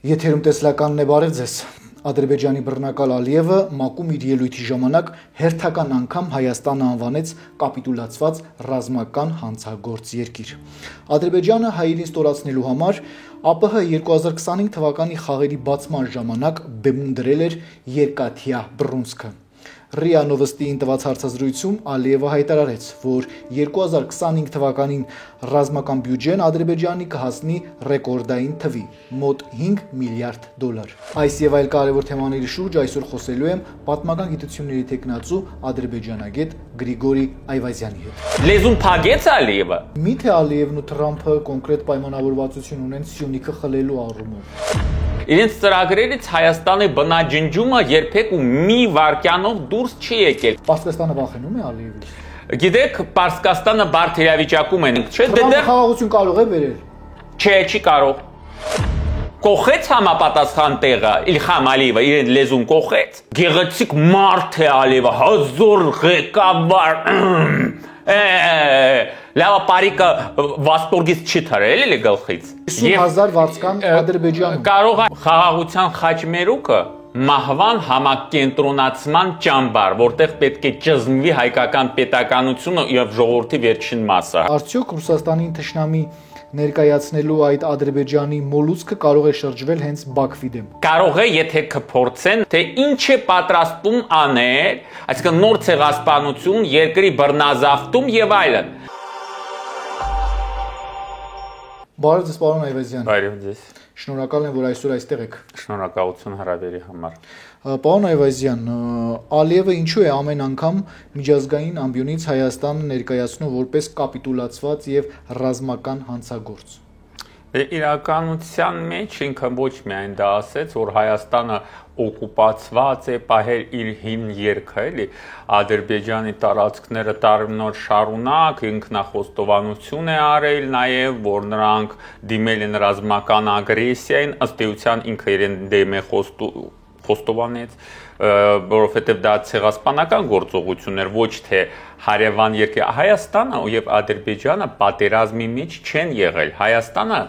Եթերում տեսլականն է, բարև ձեզ։ Ադրբեջանի բռնակալ Ալիևը ՄԱԿ-ում իր ելույթի ժամանակ հերթական անգամ Հայաստանը անվանեց կապիտուլացված ռազմական հանցագործ երկիր։ Ադրբեջանը հայերին ստորացնելու համար ԱՊՀ 2025 թվականի խաղերի բացման ժամանակ բեմում դրել էր երկաթյա բռունցքը։ ՌԻԱ Նովոստիին տված հարցազրույցում Ալիևը հայտարարեց, որ 2025 թվականին ռազմական բյուջեն Ադրբեջանի կհասնի ռեկորդային թվի՝ մոտ $5 միլիարդ։ Այս եւ այլ կարևոր թեմաների շուրջ այսօր խոսելու եմ պատմական գիտությունների թեկնածու ադրբեջանագետ Գրիգորի Այվազյանի հետ։ Լեզուն փագեց Ալիևը։ Միթե Ալիևն ու Թրամփը կոնկրետ պայմանավորվածություն ունեն Սյունիքը խլելու առումով։ Իրենց ծրագրերից Հայաստանի բնաջնջումը երբեք ու մի վայրկյանով դուրս չի եկել։ Պարսկաստանը վախենում է Ալիևից։ Գիտեք, Պարսկաստանը բարդ իրավիճակում են, չէ՞, դեռ խաղաղություն կարող է բերել։ Չէ, չի կարող։ Կողեց համապատասխան տեղը Իլհամ Ալիևը իրեն լեզուն կողեց։ Գեղեցիկ մարդ է Ալիևը, հազոր ղեկավար։ Լավ բարիկը Վասպորգից չի թրել էլի գլխից։ 50,000 վարձկան Ադրբեջանում։ Կարող է խաղաղության խաչմերուկը մահվան համակենտրոնացման ճամբար, որտեղ պետք է ճզմվի հայկական պետականությունը եւ ժողովրդի վերջին մասը։ Արդյոք Ռուսաստանին թշնամի ներկայացնելու այդ Ադրբեջանի մոլուցքը կարող է շրջվել հենց Բաքվի դեմ։ Կարող է, եթե կփորձեն, թե ինչ է պատրաստում անել, այսինքն նոր ցեղասպանություն, երկրի բռնազավթում եւ այլն։ Բարև ձեզ, պարոն Այվազյան։ Բարև ձեզ։ Շնորհակալ եմ, որ այսօր այստեղ եք։ Շնորհակալություն հրավերի համար։ Պարոն Այվազյան, Ալիևը ինչու է ամեն անգամ միջազգային ամբիոնից Հայաստանը ներկայացնում որպես կապիտուլացված եւ ռազմական հանցագործ։ Իրականության մեջ ինքը ոչ միայն դա ասեց, որ Հայաստանը օկուպացված է, պահել իր հին երկը, էլի, Ադրբեջանի տարածքները տարօրինակ շարունակ ինքնախոստովանություն է արել, նաև որ նրանք դիմել են ռազմական ագրեսիային, ըստ էության ինքը իրեն դեմ է խոստովանեց, որովհետև դա ցեղասպանական գործողություն էր, ոչ թե հարևան երկրի։ Հայաստանը եւ Ադրբեջանը պատերազմի մեջ չեն եղել։ Հայաստանը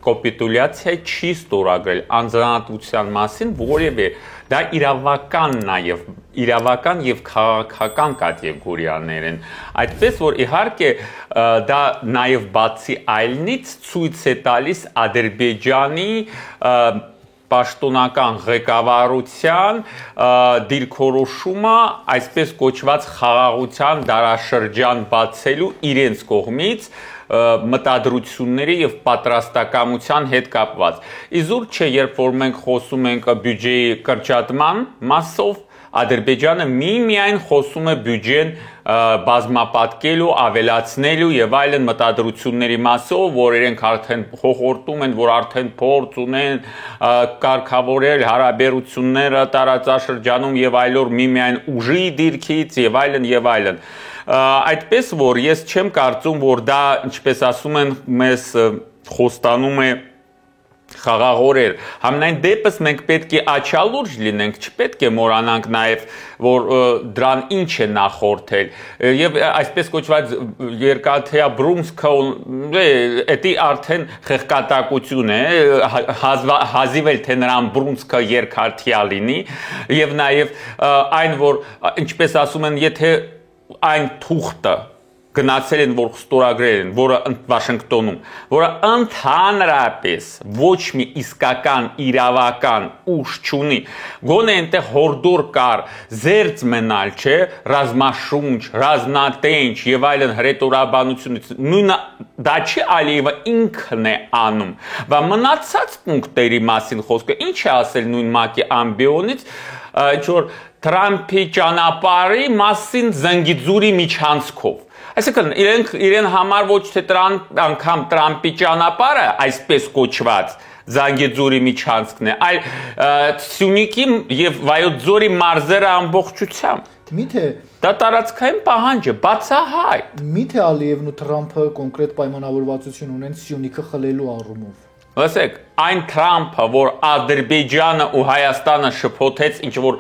կապիտուլյացիա չի ստորագրել անձնատվության մասին որևէ, դա իրավական եւ քաղաքական կատեգորիաներ են։ Այդպես որ իհարկե դա նաեւ բացի այլնից ցույց է տալիս Ադրբեջանի պաշտոնական ղեկավարության դիրքորոշումը այսպես կոչված խաղաղության դարաշրջան բացելու իրենց կողմից մտադրությունների եւ պատրաստակամության հետ կապված։ Իզուր չէ, երբ որ մենք խոսում ենք բյուջեի կրճատման մասով, Ադրբեջանը միայն խոսում է բյուջեն բազմապատկելու, ավելացնելու եւ այլն մտադրությունների մասով, որ իրենք արդեն խորհրդում են, որ արդեն փորձ ունեն կարգավորել հարաբերությունները տարածաշրջանում եւ այլոր միայն ուժի դիրքից եւ այլն եւ այլն։ Այդպես որ ես չեմ կարծում, որ դա, ինչպես ասում են, մեզ խոստանում է խաղաղորել։ Համենայն դեպս մենք պետք է աչալուրջ լինենք, չպետք է մոռանանք նաև, որ դրան ինչ է նախորդել։ Եվ այսպես կոչված երկաթյա բռունցքը, դա արդեն խեղկատակություն է, հազիվ էլ թե նրան բռունցքը երկաթյա լինի, եւ նաև այն, որ ինչպես ասում են, եթե այն թուղթը գնացել են, որ ստորագրել են, որը Վաշինգտոնում, որը ընդհանրապես ոչ մի իսկական իրավական ուժ չունի, գոնե այնտեղ հորդոր կար, զերծ մնալ, չէ, ռազմաշունչ, ռազմատենչ եւ այլն հրետորաբանությունից, նույնը դա չի Ալիևը ինքն է անում, và մնացած պունկտերի մասին խոսքը, ինչ է ասել նույն ՄԱԿ-ի ամբիոնից, որ Թրամփի ճանապարհի մասին Զանգիձուրի միջանցքով։ Այսինքն իրեն համար ոչ թե անգամ Թրամփի ճանապարհը այսպես կոչված Զանգիձուրի միջանցքն է, այլ Սյունիքի եւ Վայոց ձորի մարզերը ամբողջությամբ։ Միթե դա տարածքային պահանջ է, բացահայտ։ Միթե Ալիևն ու Թրամփը կոնկրետ պայմանավորվածություն ունեն Սյունիքը խլելու առումով։ Լսեք, այն Թրամփը, որ Ադրբեջանը ու Հայաստանը շփոթեց, ինչ որ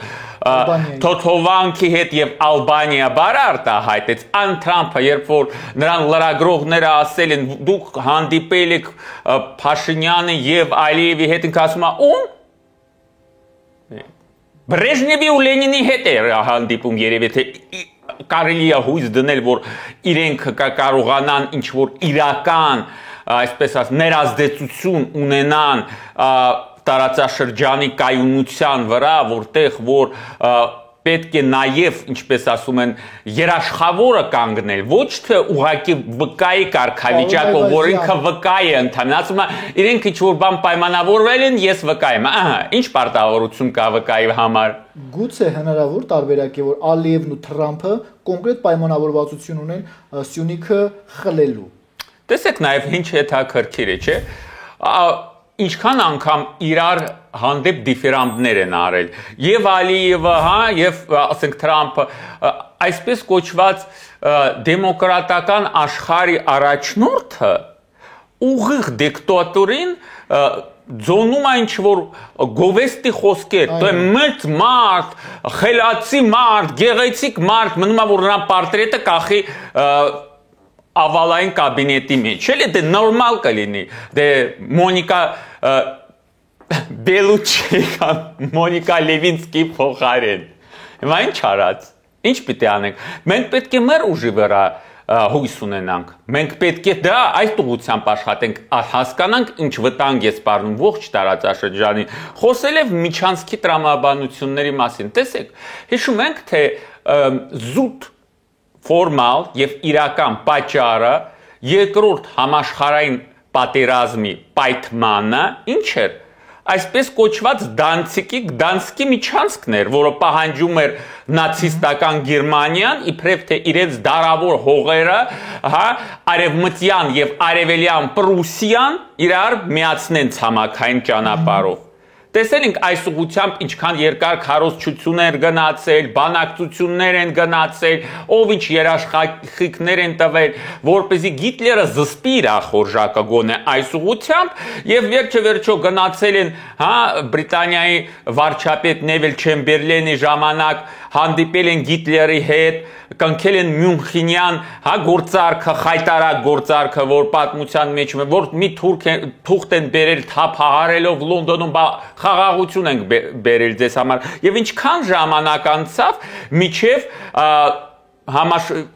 Թոթովանքի հետ եւ Ալբանիա բարը արտահայտեց, ան Թրամփը երբ որ նրան լրագրողները ասել են դուք հանդիպել եք Փաշինյանը եւ Ալիևի հետ, ինքը ասում է ում Բրեժնևի ու Լենինի հետ է հանդիպում երևի թե կարելի է հույս դնել որ իրենք կարողանան ինչ որ իրական այսպես ասած ներազդեցություն ունենան տարածաշրջանի կայունության վրա որտեղ որ պետք է նաև ինչպես ասում են երաշխավորը կանգնել ոչ թե ուղակի վկայի կարգավիճակով որ ինքը վկա է ընդհանրապես ասում է իրենք ինչ որ բան պայմանավորվել են ես վկա եմ ահա ինչ պարտավորություն կա վկայի համար գուցե հնարավոր տարբերակ է որ Ալիևն ու Թրամփը կոնկրետ պայմանավորվածություն ունեն Սյունիքը խլելու տեսեք նաև ինչ հետաքրքիր է չէ ինչքան անգամ իրար հանդեպ դիֆերանտներ են արել եւ Ալիևը հա եւ ասենք Թրամփը այսպես կոչված դեմոկրատական աշխարհի առաջնորդը ուղիղ դիկտատորին ձոնում է ինչ որ գովեստի խոսքեր դե մեծ մարդ խելացի մարդ գեղեցիկ մարդ մնում է որ նրան պորտրետը կախի ավալային կաբինետի մեջ չէ՞ դե նորմալ կլինի դե Մոնիկա Բելուչի կամ Մոնիկա Լևինսկի փոխարեն հիմա ինչ արած ինչ պիտի անենք մենք պետք է մեր ուժի վրա հույս ունենանք մենք պետք է դա այս ուղղությամբ աշխատենք հասկանանք ինչ վտանգ է սպառնում ողջ տարածաշրջանի խոսել եմ միջանցքի տրամաբանությունների մասին տեսեք հիշում ենք թե զուտ ֆորմալ եւ իրական պատճառը երկրորդ համաշխարհային պատերազմի պայթմանը ինչ էր այսպես կոչված Դանցիկի միջանցքն էր, որը պահանջում էր նացիստական Գերմանիան, իբրև թե իրենց դարավոր հողերը, հա, արևմտյան եւ արևելյան Պրուսիան իրար միացնեն ցամաքային ճանապարհով։ Տեսել ենք այս ուղղությամբ ինչքան երկար քարոզչություն էր գնացել, բանակցություններ են գնացել, ով ինչ երաշխիքներ են տվել, որպեսզի Հիտլերը զսպի իր ախորժակը գոնե այս ուղղությամբ եւ վերջը գնացել են, հա, Բրիտանիայի վարչապետ Նևիլ Չեմբերլենի ժամանակ հանդիպել են Հիտլերի հետ, կնքել են Մյունխենյան, հա, գործարքը, խայտարակ գործարքը, որ պատմության մեջ որ մի թուղթ են բերել թափահարելով Լոնդոնում, խաղաղություն ենք բերել ձեզ համար եւ ինչքան ժամանակ անցավ միջև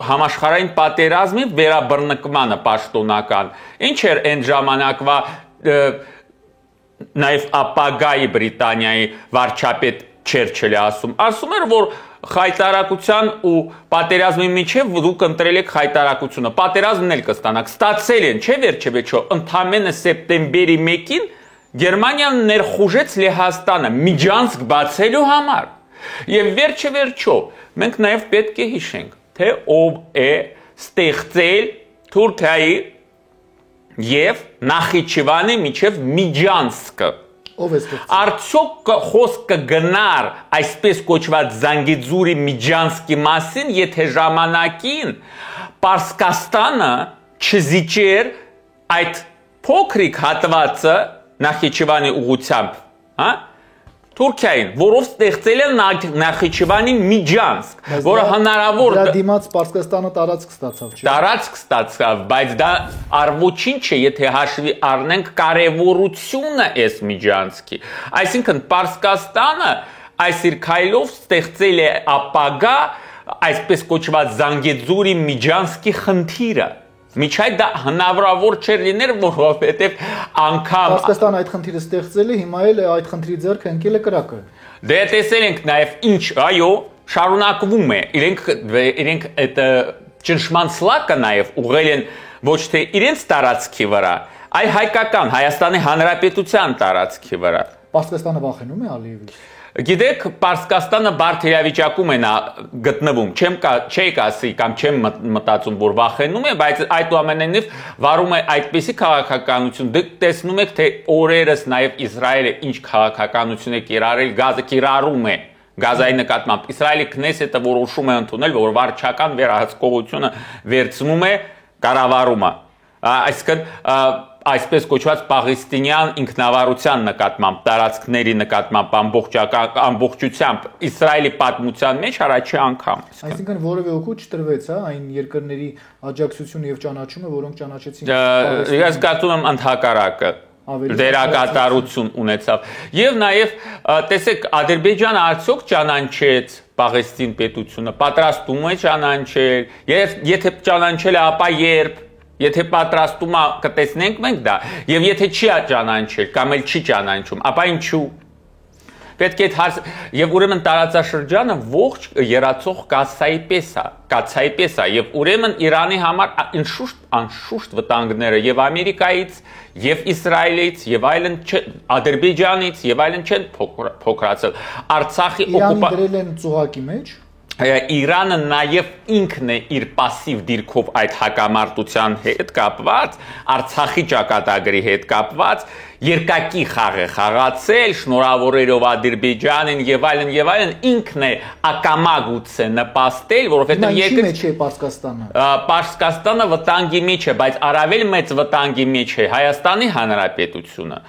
համաշխարհային պատերազմի վերաբռնկմանը պաշտոնական ինչ էր այն ժամանակվա նաեւ ապագայի Բրիտանիայի վարչապետ Չերչիլը ասում էր որ խայտարակության ու պատերազմի միջև դուք ընտրել եք խայտարակությունը պատերազմն էլ կստանաք ստացել են չէ վերջեվերջո ընդամենը սեպտեմբերի 1-ին Գերմանիան ներխուժեց Լեհաստանը միջանցք բացելու համար եւ վերջեվերջո մենք նաեւ պետք է հիշենք թե ով է ստեղծել Թուրքիայի եւ Նախիջևանի միջև միջանցքը Արդյոք խոսքը գնար այսպես կոչված Զանգեզուրի միջանցքի մասին, եթե ժամանակին Պարսկաստանը չզիջեր այդ փոքրիկ հատվածը Նախիջևանի ուղությամբ, հա? Թուրքիային, որով ստեղծել են Նախիջևանի միջանցք, որը հնարավոր դրա դիմաց Պարսկաստանը տարածք ստացավ, չէ՞։ Տարածք ստացավ, բայց դա առողջին չէ, եթե հաշվի առնենք կարևորությունը այս միջանցքի։ Այսինքն Պարսկաստանը այս իր քայլով ստեղծել է ապագա այսպես կոչված Զանգեզուրի միջանցքի խնդիրը։ Միջայ դա հնարավոր չէր լիներ, որովհետև անգամ Պարսկաստանը այդ խնդիրը ստեղծել է, հիմա էլ այդ խնդրի ձեռքը ընկել է կրակը։ Դե տեսել ենք նաև ինչ, այո, շարունակվում է։ Իրենք այդ ճնշման սլակը նաև ուղղել են ոչ թե իրենց տարածքի վրա, այլ հայկական Հայաստանի Հանրապետության տարածքի վրա։ Պարսկաստանը վախենում է Ալիևից։ Գիտեք, Պարսկաստանը բարդ իրավիճակում է գտնվում, չէի ասի կամ չեմ մտածում, որ վախենում է, բայց այդուամենայնիվ վարում է այդպիսի քաղաքականություն, դուք տեսնում եք, թե օրերս նաև Իսրայելը ինչ քաղաքականություն է կիրառել, գազը կիրառում է, գազայի նկատմամբ, Իսրայելի Քնեսետը որոշում է ընդունել, որ վարչական վերահսկողությունը վերցնում է կառավարումը, այսինքն այսպես կոչված պաղեստինյան ինքնավարության նկատմամբ, տարածքների նկատմամբ ամբողջությամբ Իսրայելի պատմության մեջ առաջի անգամ։ Այսինքն որևէ օգուտ չտրվեց, հա, այն երկրների աջակցությունը եւ ճանաչումը, որոնք ճանաչեցին։ Ես կարծում եմ ընդհակառակը դերակատարություն ունեցավ։ Եվ նաև տեսեք, Ադրբեջանը արդյոք ճանաչեց Պաղեստին պետությունը, պատրաստում է ճանաչել, եւ եթե ճանաչել է, ապա երբ, եթե պատրաստում է, կտեսնենք մենք դա, եւ եթե չի ճանաչել կամ էլ չի ճանաչում, ապա ինչու։ Պետք է հարց եւ ուրեմն տարածաշրջանը ողջ երացող կացայի պես է եւ ուրեմն Իրանի համար անշուշտ վտանգները եւ Ամերիկայից եւ Իսրայելից եւ այլն Ադրբեջանից եւ այլն չեն փոքրացել Արցախի Իրանը դրել են ծուղակի մեջ Իրանը նաև ինքն է իր пассив դիրքով այդ հակամարտության հետ կապված, Արցախի ճակատագրի հետ կապված, երկակի խաղ է խաղացել, շնորհավորելով Ադրբեջանին եւ այլն, ինքն է ակամա գուցե նպաստել, որովհետեւ երկրի մեջ է Պարսկաստանը։ Պարսկաստանը վտանգի մեջ է, բայց առավել մեծ վտանգի մեջ է Հայաստանի Հանրապետությունը,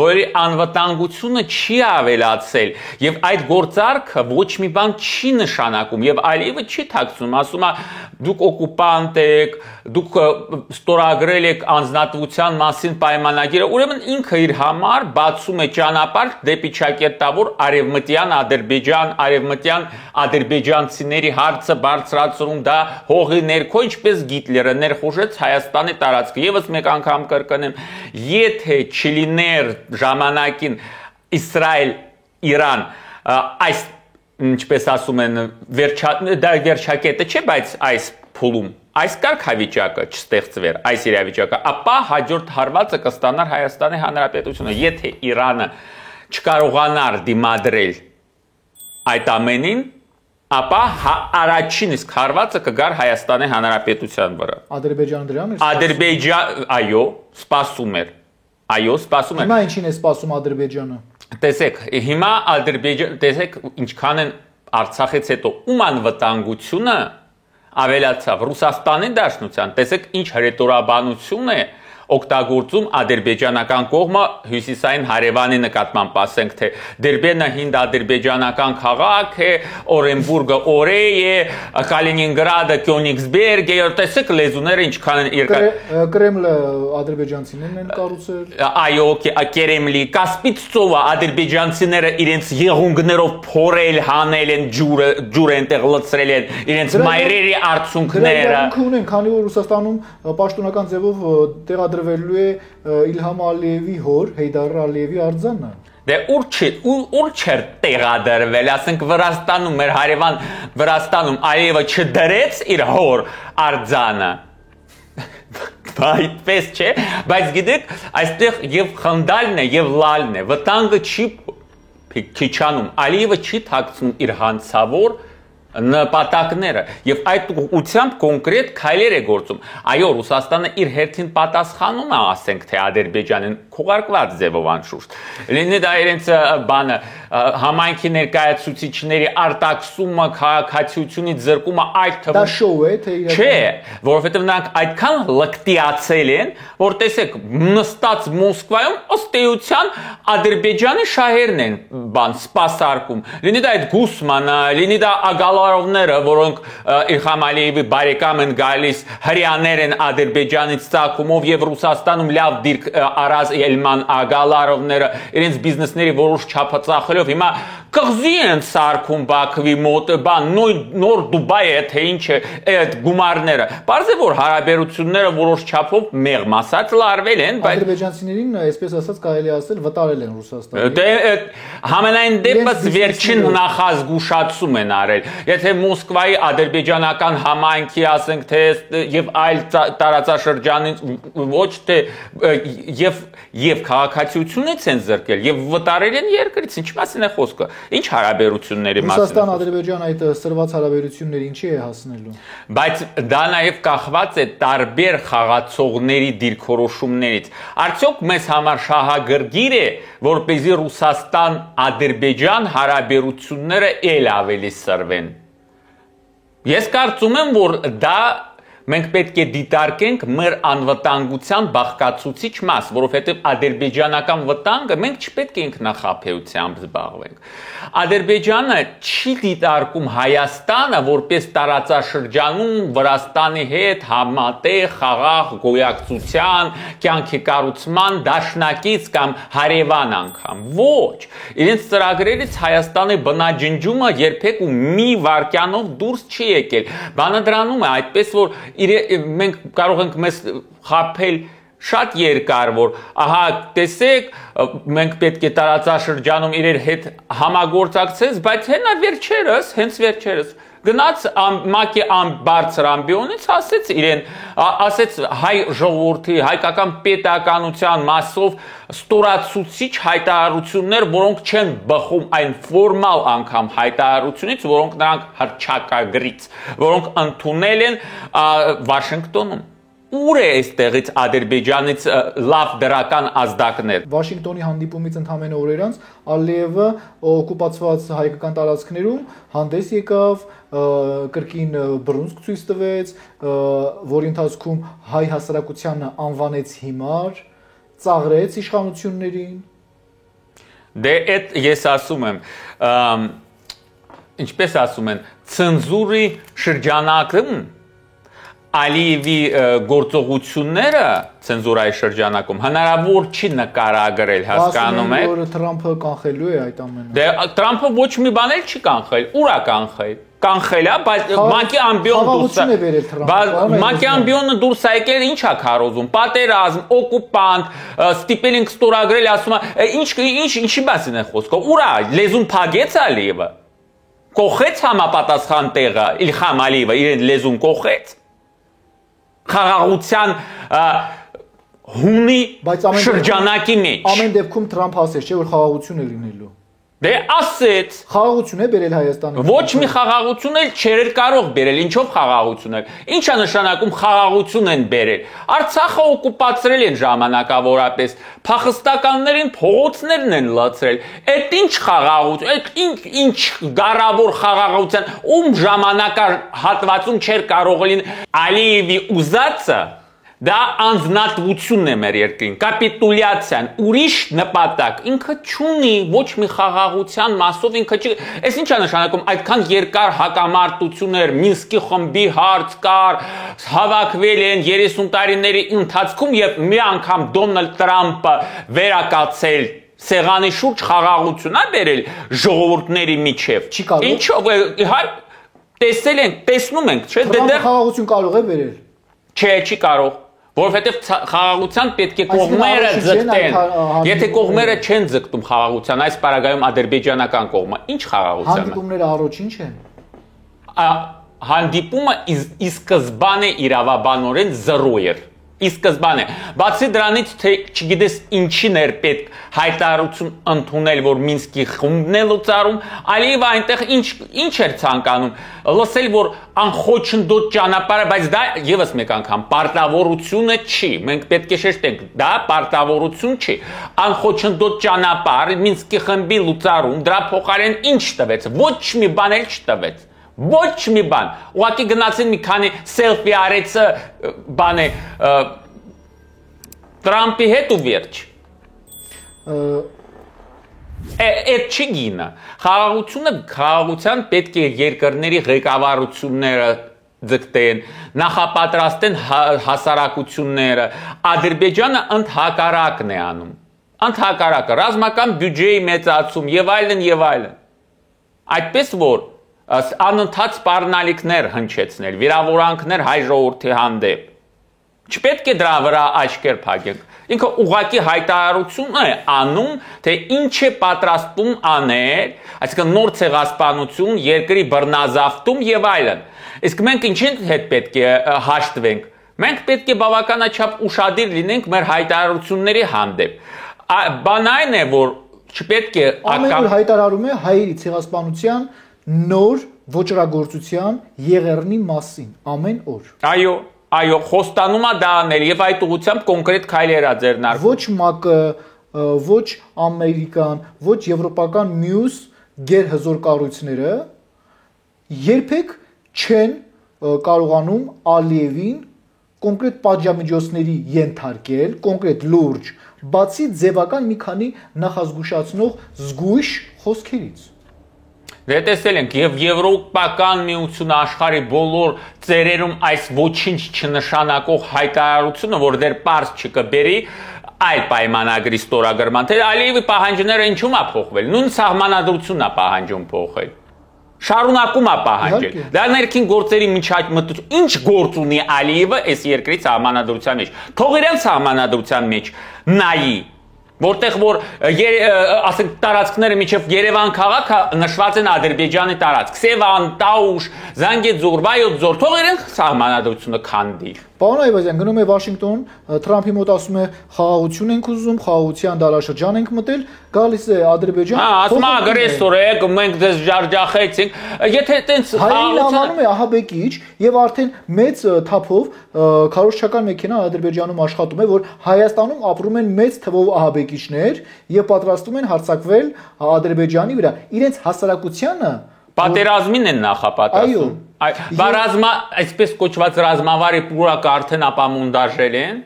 որի անվտանգությունը չի ավելացել եւ այդ գործարքը ոչ մի բան չի նշանակում եւ այլևս չի թաքցնում, ասում է դուք օկուպանտ եք, դուք ստորագրել եք անձնատվության մասին պայմանագիրը, ուրեմն ինքը իր համար բացում է ճանապարհ դեպի ճակատավոր արևմտյան Ադրբեջան, արևմտյան ադրբեջանցիների հարցը բարձրացնում դա հողի ներքո, ինչպես Գիտլերը ներխուժեց Հայաստանի տարածքը։ Եվս մեկ անգամ կրկնեմ, եթե չլիներ ժամանակին Իսրայել-Իրան այս ինչպես ասում են դա վերջակետը չէ, բայց այս փուլում այս կարգավիճակը չստեղծվեր, այս իրավիճակը, ապա հաջորդ հարվածը կստանար Հայաստանի Հանրապետությունը, եթե Իրանը չկարողանար դիմադրել այդ ամենին, ապա առաջին իսկ հարվածը կգար Հայաստանի Հանրապետության վրա։ Ադրբեջանը դրան էր այո, սպասում էր։ Հիմա ինչին է սպասում Ադրբեջանը։ Տեսեք, հիմա տեսեք ինչքան են Արցախից հետո ում անվտանգությունը ավելացավ Ռուսաստանի Դաշնության, տեսեք ինչ հրետորաբանություն է օգտագործում ադրբեջանական կողմը հյուսիսային հարևանի նկատմամբ, ասենք թե Դերբենը հինդ ադրբեջանական քաղաք է, Օրենբուրգը օրեյ է, Կալինինգրադը Կյոնիգսբերգ է, տեսեք լեզուները ինչքան են երկար։ Կրեմլը ադրբեջանցիներն են կառուցել։ Այո, Կերեմլի, Կասպից ծովը ադրբեջանցիները իրենց եղունգներով փորել, հանել են, ջուր այնտեղ լցրել են, իրենց մայրերի արցունքները։ Ունեն, քանի որ Ռուսաստանում պաշտոնական ձևով դրվելու է Իլհամ Ալիևի հոր Հեյդար Ալիևի արձանը։ Դե ուր չէր տեղադրվել, ասենք Վրաստանում, մեր հարևան Վրաստանում Ալիևը չդրեց իր հոր արձանը։ Այդպես չէ, բայց գիտեք, այստեղ եւ խնդալն է եւ լալն է, վտանգը չի քիչանում, Ալիևը չի թաքցնում իր հանցավոր նպատակները եւ այդ ուղղությամբ կոնկրետ քայլեր է գործում։ Այո, Ռուսաստանը իր հերթին պատասխանում է, ասենք թե Ադրբեջանին քողարկված ձևով անշուշտ։ Լինի դա իրենց բանը համայնքի ներկայացուցիչների արտաքսումը, քաղաքացիությունից զրկումը այդ թվում։ Դա շոու է, թե իրական։ Չէ, որովհետեւ նրանք այդքան լկտիացել են, որ տեսեք, նստած Մոսկվայում ըստ էության Ադրբեջանի շահերն են սպասարկում։ Լինի դա այդ Գուսմանը, լինի դա Ագալարովները, որոնք Իլհամ Ալիևի բարեկամ են գալիս, հрьяաներ են Ադրբեջանից ցակումով եւ Ռուսաստանում լավ դիրք առած Էլման Ագալարովները իրենց բիզնեսների որոշ չափը ծախելով հիմա կղզի են սարքում Բաքվի մոտ, նոր Դուբայ է, թե ինչ է, այդ գումարները։ Պարզ է, որ հարաբերությունները որոշ չափով մեղմ ասած լարվել են, բայց ադրբեջանցիներին, այսպես ասած, կարելի ասել վտարել են Ռուսաստանը։ Դե համենայն դեպս վերջին նախազգուշացում են արել։ Եթե Մոսկվայի ադրբեջանական համայնքի, ասենք թե եւ այլ տարածաշրջանից ոչ թե եւ քաղաքացիությունից են զրկել եւ վտարել են երկրից, ինչ մասին է խոսքը։ Ինչ հարաբերությունների մասին։ Ռուսաստան-Ադրբեջան այդ սրված հարաբերությունները ինչի է հասնելու։ Բայց դա նաև կախված է տարբեր խաղացողների դիրքորոշումներից։ Արդյոք մեզ համար շահագրգիռ է, որպեսզի Ռուսաստան-Ադրբեջան հարաբերությունները ել ավելի սրվեն։ Ես կարծում եմ, որ դա մենք պետք է դիտարկենք մեր անվտանգության բաղկացուցիչ մաս, որովհետև ադրբեջանական վտանգը մենք չպետք է ինքնախաբեությամբ զբաղվենք։ Ադրբեջանը չի դիտարկում Հայաստանը որպես տարածաշրջանում Վրաստանի հետ համատեղ խաղաղ գոյակցության, կյանքի կառուցման դաշնակից կամ հարևան անգամ։ Ոչ, իրենց ծրագրերից Հայաստանի բնաջնջումը երբեք ու մի վայրկյանով դուրս չի եկել։ Բանը դրանում է այդպես, որ մենք կարող ենք մեզ խաբել շատ երկար, որ ահա տեսեք, մենք պետք է տարածաշրջանում իրեր հետ համագործակցենք, բայց հենց վերջերս գնաց ՄԱԿ-ի բարձր ամբիոնից ասեց հայ ժողովրդի, հայկական պետականության մասով ստորացուցիչ հայտարարություններ, որոնք չեն բխում այն ֆորմալ անգամ հայտարարությունից, որոնք նրանք հռչակագրից, որոնք ընդունել են Վաշինգտոնում։ Ուր է այստեղից Ադրբեջանից լավ դրական ազդակներ։ Վաշինգտոնի հանդիպումից ընդամենը օրեր անց Ալիևը օկուպացված հայկական տարածքներում հանդես եկավ, կրկին բռունցք ցույց տվեց, որի ընթացքում հայ հասարակությանը անվանեց հիմար, ծաղրեց իշխանություններին։ Դե այդ ես ասում եմ, ինչպես ասում են, ցենզուրի շրջանակում Ալիևի գործողությունները ցենզուրայի շրջանակում հնարավոր չի նկարագրել, հասկանում եք։ Որ Թրամփը կանխելու է այդ ամենը։ Դե Թրամփը ոչ մի բան էլ չի կանխել, ուր է կանխել։ Կանխել է, բայց ՄԱԿ-ի ամբիոն դուրս է։ ՄԱԿ-ի ամբիոնը դուրս է եկել, ինչ է քարոզում։ Պատերազմ, օկուպանտ, ստիպել ենք ստորագրել, ասում է, ինչի մասին է խոսքը։ Ուր է, լեզուն փագեց Ալիևը։ Կողեց համապատասխան տեղը, Իլհամ Ալիևը իրեն լեզուն կողեց։ Խաղաղության հունի շրջանակի մեջ։ Ամեն դեպքում Թրամփ ասեց, չէ՞ որ խաղաղություն է լինելու։ Դե ասեց, խաղաղություն է բերել Հայաստանը։ Ոչ մի խաղաղություն էլ չէր կարող բերել, ինչով խաղաղություն էր։ Ինչ է նշանակում խաղաղություն են բերել։ Արցախը օկուպացրել են ժամանակավորապես, փախստականներին փողոցներն են լացրել։ Այդ ինչ խաղաղություն, այդ ինչ գարավոր խաղաղության, ում ժամանակահատվածում չէր կարող լինել Ալիևի ուզածը։ Դա անձնատվությունն է մեր երկրին, կապիտուլյացիան, ուրիշ նպատակ, ինքը չունի ոչ մի խաղաղության մասով, ինքը չի, այս ինչ է նշանակում, այդքան երկար հակամարտություններ, Մինսկի խմբի հարց կար, հավաքվել են 30 տարիների ընթացքում եւ մի անգամ Դոնալդ Տրամփը վերակացել սեղանի շուրջ խաղաղություն է բերել ժողովուրդների միջև։ Չի կարող։ Ինչով, տեսել ենք, տեսնում ենք, չէ՞, դե խաղաղություն կարող է բերել։ Չէ, չի կարող։ Որովհետև խաղաղության պետք է կողմերը ձգտեն։ Եթե կողմերը չեն ձգտում խաղաղության, այս պարագայում ադրբեջանական կողմը, ինչ խաղաղության է։ Հանդիպումները առաջին չեն։ Հանդիպումը ի սկզբանե իրավաբանորեն 0 էր։ Ի սկզբանե, բացի դրանից, թե չգիտես ինչին էր պետք հայտարարություն ընդունել, որ Մինսկի խումբն է լուծարում, Ալիևը այնտեղ ինչ էր ցանկանում, լսել, որ անխոչնդոտ ճանապարհը, բայց դա եւս մեկ անգամ պարտավորությունը չի, մենք պետք է շեշտենք, դա պարտավորություն չի, անխոչնդոտ ճանապարհ, Մինսկի խմբի լուծարում, դրա փոխարեն ինչ տվեց, ոչ մի բան էլ չտվեց։ Ոչ մի բան, ուղղակի գնացին մի քանի սելֆի արեցը բան է Տրամփի հետ ու վերջ։ Այդ չի գինը։ Խաղաղության պետք է երկրների ղեկավարությունները ձգտեն, նախապատրաստեն հասարակությունները։ Ադրբեջանը ընդհակառակն է անում։ Ընդհակառակը, ռազմական բյուջեի մեծացում եւ այլն եւ այլն։ Այդպես որ անընդհատ սպառնալիքներ հնչեցնել, վիրավորանքներ հայ ժողովրդի հանդեպ։ Չպետք է դրա վրա աչքեր փակենք։ Ինքը ուղղակի հայտարարություն է անում, թե ինչ է պատրաստվում անել, այսինքն նոր ցեղասպանություն, երկրի բռնազավթում եւ այլն։ Իսկ մենք ինչի հետ պետք է հաշտվենք։ Մենք պետք է բավականաչափ ուշադիր լինենք մեր հայտարարությունների հանդեպ։ Բան այն է, որ չպետք է ամեն օր հայտարարում է հայերի ցեղասպանության նոր ոչրագործության եղեռնի մասին ամեն օր։ Այո, խոստանում է դա անել եւ այդ ուղղությամբ կոնկրետ քայլեր է ձեռնարկում։ Ոչ ՄԱԿ-ը, ոչ Ամերիկան, ոչ եվրոպական մյուս գերհզոր կառույցները երբեք չեն կարողանում Ալիևին կոնկրետ պատժամիջոցների ենթարկել, կոնկրետ լուրջ, բացի ձևական մի քանի նախազգուշացնող զգույշ խոսքերից։ Դե տեսել ենք եւ Եվրոպական միությունը աշխարհի բոլոր ծերերում այս ոչինչ չնշանակող հայտարարությունը, որ դեռ պարզ չկբերի այլ պայմանագրի ստորագրման, թե Ալիևի պահանջները ինչու՞մ է փոխվել։ Նույն սահմանադրությունն է պահանջում փոխել։ Շարունակում է պահանջել։ Դա ներքին գործերի միջամտություն։ Ինչ գործ ունի Ալիևը այս երկրի սահմանադրության մեջ։ Թող իրեն սահմանադրության մեջ նայի, որտեղ որ ասենք տարածքները միջև Երևան քաղաքը նշված են Ադրբեջանի տարածք։ Սևան, Տաուշ, Զանգեզուր, Վայոց ձոր, թող իրեն սահմանադրությունը քանդի։ Պարոն Այվազյան, գնում է Վաշինգտոն, Թրամփի մոտ ասում է խաղաղություն ենք ուզում, խաղաղության դարաշրջան ենք մտել, գալիս է Ադրբեջան։ Ասում է ագրեսոր եք, մենք դες ջարջախեցինք։ Եթե տենց խաղաղություն է ահաբեկիչ եւ արդեն մեծ թափով քարոզչական մեքենա Ադրբեջանում աշխատում է, որ Հայաստանում ապրում են մեծ թվով ահաբեկիչներ եւ պատրաստվում են հարձակվել Ադրբեջանի վրա։ Իրենց հասարակությանը պատերազմին են նախապատրաստում։ Այսպես կոչված ռազմավարի պուրակը արդեն ապամոնտաժել են։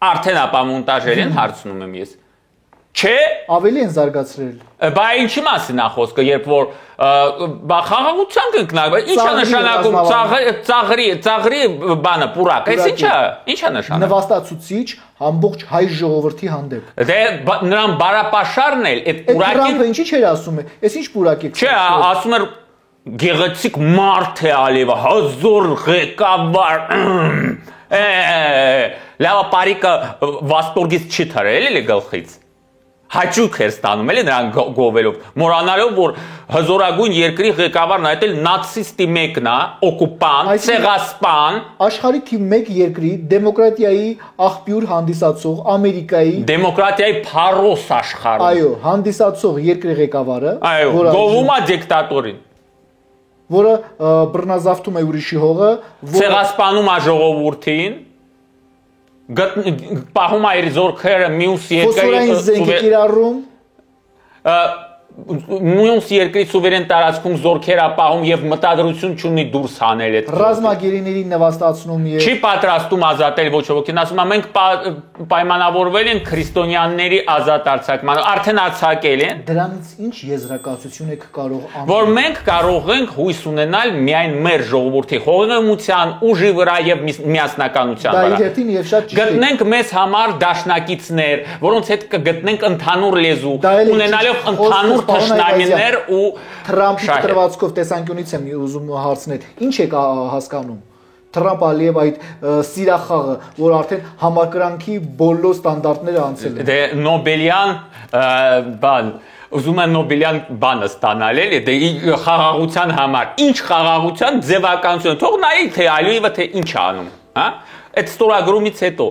Արդեն ապամոնտաժել են, հարցնում եմ ես։ Չէ, ավելի են զարգացրել։ Բա ինչի մասին է խոսքը, երբ որ խաղաղության կընկնակ, ի՞նչ է նշանակում ծաղրի բանը պուրակ, այս ի՞նչ է նշանակում։ Նվաստացուցիչ ամբողջ հայ ժողովրդի հանդեպ։ Դե նրան բարապաշարն էլ այդ պուրակին։ Թրամփը ինչի՞ չէր ասում է։ Էս ինչ պուրակ է։ Չէ, ասում էր գեղեցիկ մարդ է Ալիևը, հզոր ղեկավար։ Լավ պարիկը վասպորգից չի թռել էլի գլխից։ Հաճույք էր ստանում էլի նրան գովելով, մոռանալով որ հզորագույն երկրի ղեկավարն այդ էլ նացիստի մեկն է, օկուպանտ, ցեղասպան, աշխարհի թիվ 1 երկրի դեմոկրատիայի աղբյուր հանդիսացող Ամերիկայի դեմոկրատիայի փարոս աշխարհում։ Այո, հանդիսացող երկրի ղեկավարը, որը գովում է դիկտատորին, որը բռնազավթում է ուրիշի հողը, ցեղասպանում է ժողովրդին, պահում է իր զորքերը մյուս երկրի սուվերեն տարածքում զորքեր ապահում եւ մտադրություն չունի դուրս հանել այդ ռազմագերիներին նվաստացնում եւ չի պատրաստում ազատել ոչ ոքին, ասում է մենք պայմանավորվել ենք քրիստոնյաների ազատ արձակման, արդեն արձակել են։ Դրանից ինչ եզրակացություն եք կարող անել։ Որ մենք կարող ենք հույս ունենալ միայն մեր ժողովրդի խոհեմության, ուժի վրա եւ միասնականության վրա։ Դա իրենին եւ շատ ճիշտ է։ Գտնենք մեզ համար դաշնակիցներ, որոնց հետ կգտնենք ընդհանուր լեզու, ունենալով ընդհանուր թշնամիներ ու Թրամփի տրվածքով տեսանկյունից եմ ուզում հարցնել, ինչ եք հասկանում Թրամփ Ալիև այդ սիրախաղը, որ արդեն համակրանքի բոլոր ստանդարտները անցել են։ Դե Նոբելյան բան, ուզում են Նոբելյան բանը ստանալ էլի, դե խաղաղության համար, ինչ խաղաղության ձևականություն, թող նայի թե Ալիևը թե ինչ է անում, հա? Այդ ստորագրումից հետո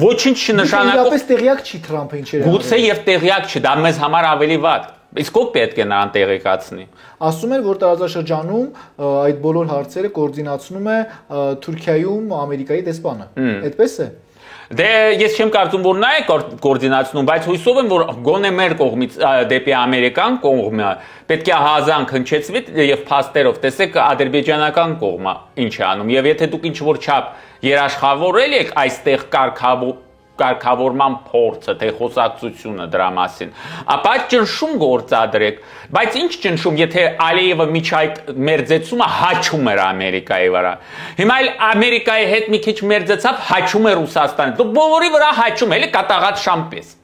ոչինչ չնշանակող իրապես տեղյակ չի Թրամփը ինչեր է արել։ Գուցե եւ տեղյակ չի, դա մեզ համար ավելի վատ։ Իսկ ով պետք է նրան տեղեկացնի։ Ասում են, որ տարածաշրջանում այդ բոլոր հարցերը կոորդինացնում է Թուրքիայում Ամերիկայի դեսպանը։ Այդպես է։ Դե ես չեմ կարծում, որ նա է կոորդինացնում, բայց հույսով եմ, որ գոնե մեր կողմից դեպի ամերիկան կողմը պետք է հազանգ հնչեցվի եւ փաստերով տեսեք ադրբեջանական կողմը ինչ է անում։ Եվ եթե դուք ինչ որ չափ երաշխավորել եք այստեղ կարգավորման փորձը, թե խոսակցությունը դրա մասին, ապա ճնշում գործադրեք, բայց ինչ ճնշում, եթե Ալիևը միջ այդ մերձեցումը հաչում էր Ամերիկայի վրա։ Հիմա էլ Ամերիկայի հետ մի քիչ մերձեցավ, հաչում է Ռուսաստանի։ Դու բոլորի վրա հաչում էլի կատաղած շամպես։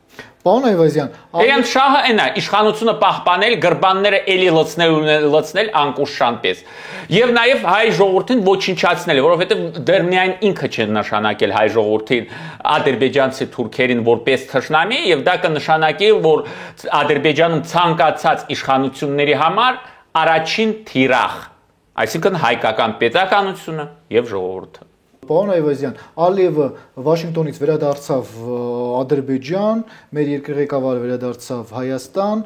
Պարոն Այվազյան, Իրեն շահը այն է, իշխանությունը պահպանել, գրբանները էլի լցնել անկուշ շանպես։ Եվ նաև հայ ժողովրդին ոչնչացնել, որովհետև դեռ միայն ինքը չի նշանակել հայ ժողովրդին ադրբեջանցի թուրքերին որպես թշնամի, եւ դա կնշանակի, որ Ադրբեջանում ցանկացած իշխանությունների համար առաջին թիրախ, այսինքն հայկական պետականությունը եւ ժողովուրդը։ Պարոն Այվազյան, Ալիևը Վաշինգտոնից վերադարձավ Ադրբեջան, մեր երկրի ղեկավարը վերադարձավ Հայաստան,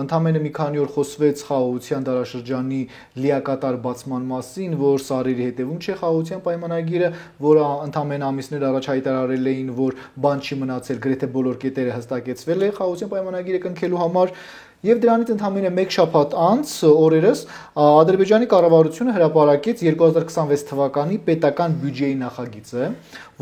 ընդամենը մի քանի օր խոսվեց խաղաղության դարաշրջանի լիակատար բացման մասին, որ սարերի հետևում չէ խաղաղության պայմանագիրը, որը ընդամենը ամիսներ առաջ հայտարարել էին, որ բան չի մնացել, գրեթե բոլոր կետերը հստակեցվել է խաղաղության պայմանագիրը կնքելու համար։ Եվ դրանից ընդամենը 1 շաբաթ անց օրերս Ադրբեջանի կառավարությունը հրապարակեց 2026 թվականի պետական բյուջեի նախագիծը,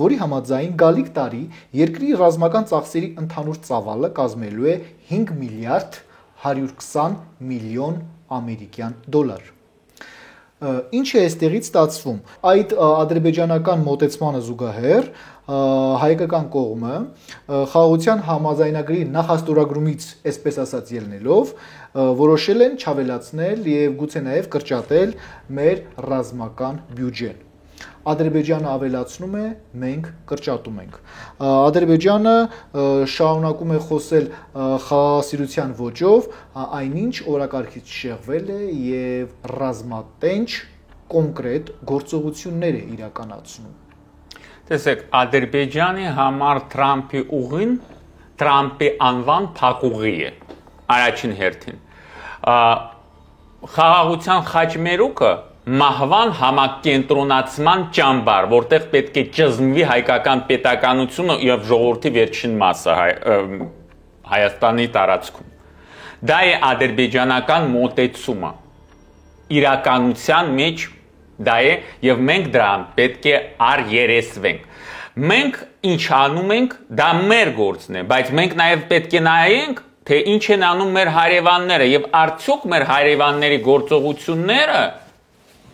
որի համաձայն գալիք տարի երկրի ռազմական ծախսերի ընդհանուր ծավալը կազմելու է 5 միլիարդ 120 միլիոն ամերիկյան դոլար։ Ինչ է այստեղից ստացվում։ Այդ ադրբեջանական մոտեցմանը զուգահեռ հայկական կողմը խաղաղության համաձայնագրի նախաստորագրումից, այսպես ասած, ելնելով որոշել են չավելացնել եւ գուցե նաեւ կրճատել մեր ռազմական բյուջեն։ Ադրբեջանը ավելացնում է, մենք կրճատում ենք։ Ադրբեջանը շարունակում է խոսել խաղաղասիրության ոճով, այնինչ օրակարգից շեղվել է եւ ռազմատենչ կոնկրետ գործողություններ է իրականացնում։ Տեսեք, Ադրբեջանի համար Թրամփի ուղին Թրամփի անվան փակուղի է։ Առաջին հերթին։ Խաղաղության խաչմերուկը մահվան համակենտրոնացման ճամբար, որտեղ պետք է ճզմվի հայկական պետականությունը եւ ժողովրդի վերջին մասը Հայաստանի տարածքում։ Դա է ադրբեջանական մոտեցումը։ Իրականության մեջ դա է եւ մենք դրան պետք է առերեսվենք։ Մենք ինչ անում ենք, դա մեր գործն է, բայց մենք նաեւ պետք է նայենք, թե ինչ են անում մեր հարևանները եւ արդյոք մեր հարևանների գործողությունները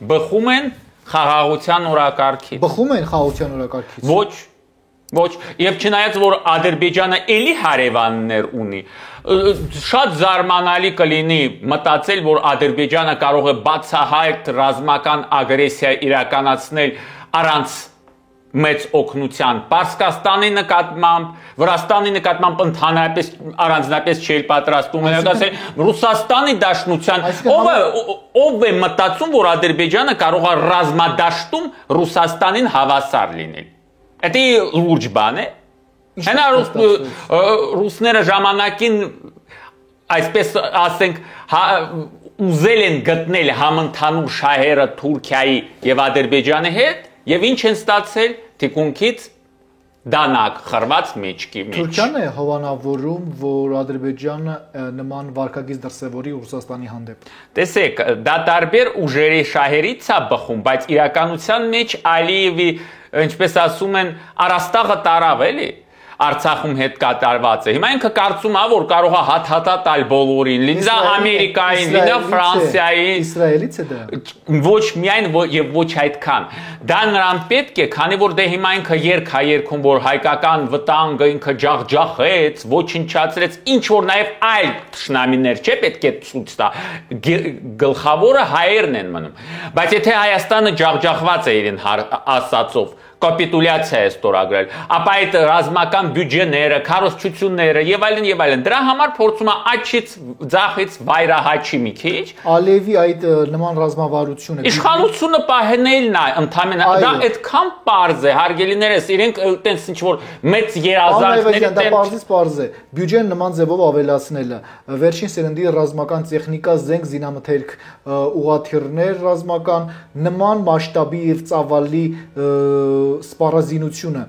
բխում են խաղաղության օրակարգից։ Բխում են խաղաղության օրակարգից։ Ոչ, եւ չնայած որ Ադրբեջանը էլի հարևաններ ունի, շատ զարմանալի կլինի մտածել, որ Ադրբեջանը կարող է բացահայտ ռազմական ագրեսիա իրականացնել առանց մեծ օգնության Պարսկաստանի նկատմամբ, Վրաստանի նկատմամբ ընդհանրապես առանձնապես չէր պատրաստում, ասել Ռուսաստանի դաշնության, ով է մտածում, որ Ադրբեջանը կարող է ռազմադաշտում Ռուսաստանին հավասար լինել։ Դա լուրջ բան է։ Հենա ռուսները ժամանակին, այսպես ասենք, ուզել են գտնել համընդհանուր շահերը Թուրքիայի եւ Ադրբեջանի հետ, եւ ինչ են ստացել թիկունքից դանակ խրված մեջքի մեջ։ Թուրքիան է հովանավորում, որ Ադրբեջանը նման վարկագիծ դրսևորի Ռուսաստանի հանդեպ։ Տեսեք, դա տարբեր ուժերի շահերից է բխում, բայց իրականության մեջ Ալիևի, ինչպես ասում են, առաստաղը տարավ էլի։ Արցախում հետ կատարված է։ Հիմա ինքը կարծում է, որ կարող է հատ-հատա տալ բոլորին, լինի Ամերիկային, լինի Ֆրանսիային, Իսրայելից է դա։ Ոչ միայն եւ ոչ այդքան։ Դա նրան պետք է, քանի որ դե հիմա ինքը երգ է երգում, որ հայկական վտանգը ինքը ջախջախեց, ոչնչացրեց, ինչ որ նաեւ այլ թշնամիներ չէ, պետք է ցույց տա։ Գլխավորը հայերն են մնում։ Բայց եթե Հայաստանը ջախջախված է իրեն ասածով, կապիտուլյացիա է ստորագրել, ապա այդ ռազմական բյուջեները, քարոզչությունները եւ այլն, դրա համար փորձում է աչից ձախից վայրահաչի մի քիչ։ Ալիևի այդ նման ռազմավարությունը իշխանությունը պահելն է ընդամենը, դա այդքան պարզ է, հարգելիներս, իրենք այտենց ինչ որ մեծ երազանքների դա պարզ է։ Բյուջեն նման ձևով ավելացնելը, վերջին սերնդի ռազմական տեխնիկա, զենք, զինամթերք, ուղաթիռներ ռազմական նման մասշտաբի եւ ծավալի սպառազինությունը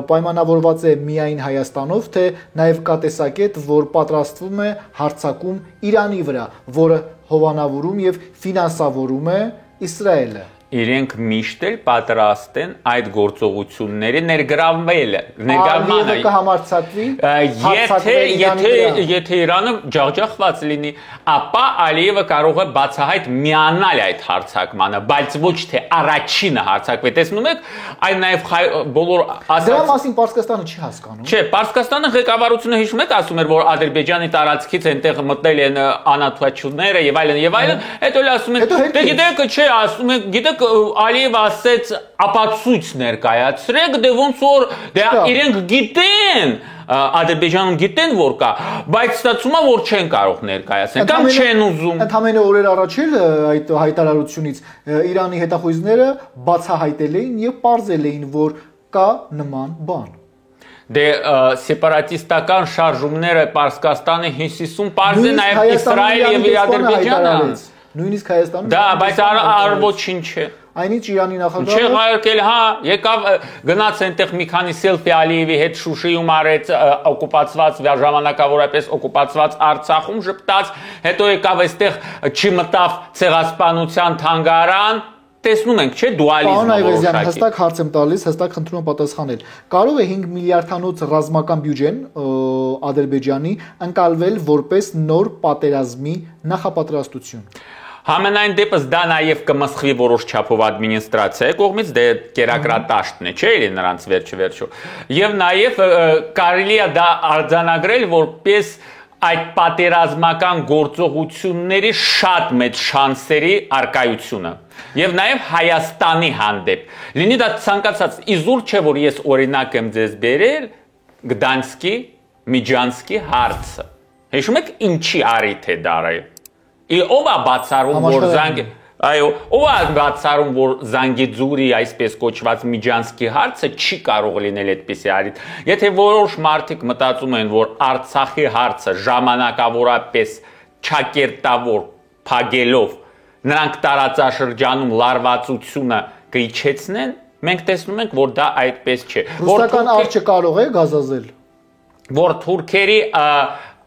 պայմանավորված է միայն Հայաստանով, թե նաև կա տեսակետ, որ պատրաստվում է հարձակում Իրանի վրա, որը հովանավորում եւ ֆինանսավորում է Իսրայելը։ Իրենք միշտ էլ պատրաստ են այդ գործողությունների ներգրավվելը, Ալիևը կհամարձակվի, եթե Իրանը ջախջախված լինի, ապա Ալիևը կարող է բացահայտ միանալ այդ հարձակմանը, բայց ոչ թե առաջինը հարձակվի։ Տեսնում եք, այն նաև բոլոր դրա մասին Պարսկաստանը չի հասկանում։ Չէ, Պարսկաստանը ղեկավարությունը հիշում եք ասում էր, որ Ադրբեջանի տարածքից այնտեղ մտնել են անաթուաչուները եւ այլն, հետո էլ ասում են, դե գիտեք, չէ, ասում են, գիտեք Ալիևը ասեց ապացույց ներկայացրեք, դե ոնց որ իրենք գիտեն, Ադրբեջանում գիտեն որ կա, բայց ստացվում է որ չեն կարող ներկայացնել, կամ չեն ուզում։ Ընդամենը օրեր առաջ էլ այդ հայտարարությունից Իրանի հետախույզները բացահայտել էին եւ պարզել էին, որ կա նման բան։ Դե սեպարատիստական շարժումները Պարսկաստանի հյուսիսում պարզ է նաև Իսրայել եւ Ադրբեջանը։ Նույնիսկ Հայաստանում։ Դա, բայց ոչինչ է։ Այնինչ Իրանի նախագահը Չեղարկել, հա, եկավ գնաց այնտեղ մի քանի սելֆի Ալիևի հետ Շուշիում արեց, օկուպացված ժամանակավորապես օկուպացված Արցախում ժպտաց, հետո եկավ այստեղ չմտավ ցեղասպանության թանգարան, տեսնում ենք, չէ, դուալիզմը։ Պարոն Այվազյան, հստակ հարց եմ տալիս, հստակ խնդրում եմ պատասխանել։ Կարող է 5 միլիարդանոց ռազմական բյուջեն Ադրբեջանի ընկալվել որպես նոր պատերազմի նախապատրաստություն։ Համենայն դեպս դա նաև կմսխվի որոշ չափով ադմինիստրացիայի կողմից, դե կերակրատաշտն է, չէ՞ իրեն նրանց վերջը։ Եվ նաև կարելի է դա արձանագրել որպես այդ պատերազմական գործողությունների շատ մեծ շանսերի արկայությունը եւ նաեւ Հայաստանի հանդեպ լինի դա ցանկացած իզուր չէ որ ես օրինակ եմ ձեզ բերել Գդանսկի Միջանսկի հարցը հիշում եք ինչի արիթ է դարը ով է բացառում որ այո ով է բացառում որ Զանգեզուրի այսպես կոչված Միջանսկի հարցը չի կարող լինել այդպիսի արիթ եթե որոշ մարդիկ մտածում են որ Արցախի հարցը ժամանակավորապես չակերտավոր փագելով նրանք տարածաշրջանում լարվածությունը կիջեցնեն մենք տեսնում ենք որ դա այդպես չէ ռուսական արջը կարող է գազազել որ թուրքերի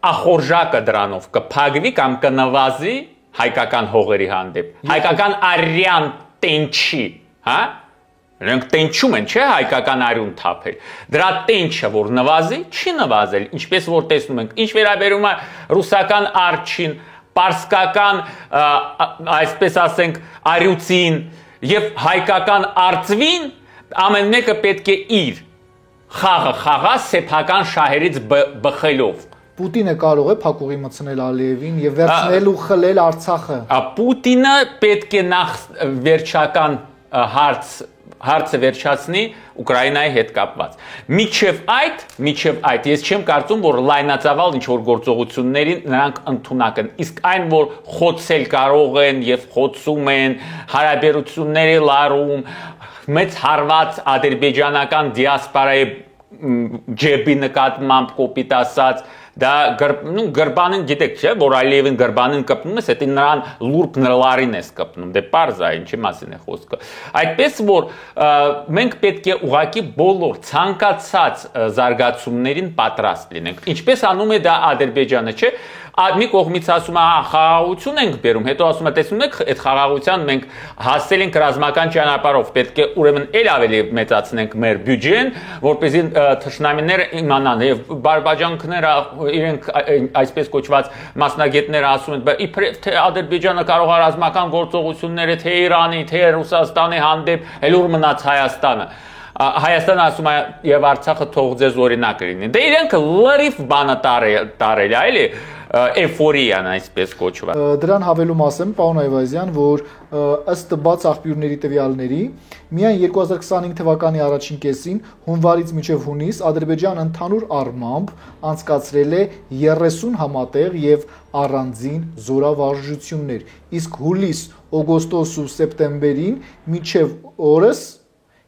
ախորժակը դրանով կփակվի կամ կնվազի հայկական հողերի հանդեպ հայկական արյան տենչի հա նրանք տենչում են չէ հայկական արյուն թափել դրա տենչը որ նվազի չի նվազել ինչպես որ տեսնում ենք ինչ վերաբերում է ռուսական արջին պարսկական այսպես ասենք արյուծին եւ հայկական արծվին ամեն մեկը պետք է իր խաղը խաղա սեփական շահերից բխելով Պուտինը կարող է փակուղի մտցնել Ալիևին եւ վերցնել ու խլել Արցախը Պուտինը պետք է նախ վերջական հարցը վերջացնի Ուկրաինայի հետ կապված Միջև այդ ես չեմ կարծում որ լայնածավալ ինչ որ գործողություններին նրանք ընդունակ են իսկ այն որ խոցել կարող են եւ խոցում են հարաբերությունների լարում մեծ հարված ադրբեջանական դիասպորայի ջեբի նկատմամբ կոպիտ ասած դա գրբանին գիտեք չէ որ Ալիևին գրբանին կպնում ես դա նրան լուրջ նրլարին ես կպնում դե պարզ է ինչի մասին է խոսքը այդպես որ մենք պետք է ուղակի բոլոր ցանկացած զարգացումներին պատրաստ լինենք ինչպես անում է դա Ադրբեջանը չէ մի կողմից ասում է խաղաղություն ենք բերում հետո ասում է տեսնում եք այդ խաղաղության մենք հասել ենք ռազմական ճանապարհով պետք է ուրեմն ել ավելի մեծացնենք մեր բյուջեն որպեսզի թշնամիները իմանան եւ բարբաջանքները իրենք այսպես կոչված մասնագետները ասում են իբրև թե Ադրբեջանը կարող է ռազմական գործողությունները թե Իրանի թե Ռուսաստանի հանդեպ ելուր մնաց Հայաստանը Հայաստանը ասում է եւ Արցախը թող ձեզ օրինակ լինի դե իրենք լրիվ բանը տարել է էլի էֆորիան այսպես կոչված Դրան հավելում ասեմ պարոն Այվազյան որ ըստ բաց աղբյուրների տվյալների միայն 2025 թվականի առաջին կեսին հունվարից մինչև հունիս Ադրբեջանը ընդհանուր առմամբ անցկացրել է 30 համատեղ եւ առանձին զորավարժություններ իսկ հուլիս օգոստոս ու սեպտեմբերին մինչև օրս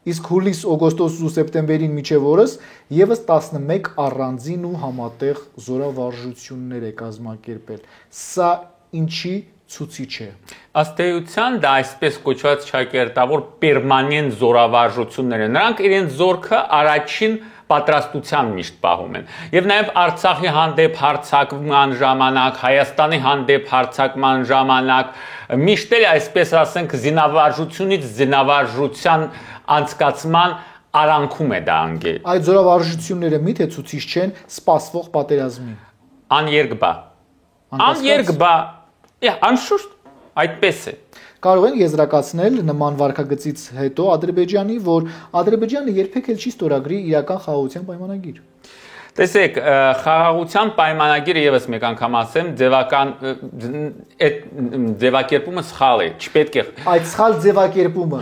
Իսկ հուլիս, օգոստոս ու սեպտեմբերին մինչև օրս եւս 11 առանձին ու համատեղ զորավարժություններ է կազմակերպել։ Սա ինչի ցուցիչ է։ Ըստ էության դա այսպես կոչված չակերտավոր պերմանենտ զորավարժություններ են։ Նրանք իրենց զորքը առաջին պատրաստության միշտ պահում են։ Եվ նաև Արցախի հանդեպ հարձակման ժամանակ, Հայաստանի հանդեպ հարձակման ժամանակ միշտ էլ այսպես ասենք զինավարժությունից զինավարժության անցկացման արանքում է դա անգել։ Այդ զորավարժությունները միթե ցուցիչ չեն սպասվող պատերազմի։ Աներկբա, անշուշտ այդպես է։ Կարող են եզրակացնել նման վարքագծից հետո Ադրբեջանի, որ Ադրբեջանը երբեք էլ չի ստորագրի իրական խաղաղության պայմանագիր։ Տեսեք, խաղաղության պայմանագիրը եւս մեկ անգամ ասեմ, ձևական այդ ձևակերպումը սխալ է, չպետք է։ Այդ սխալ ձևակերպումը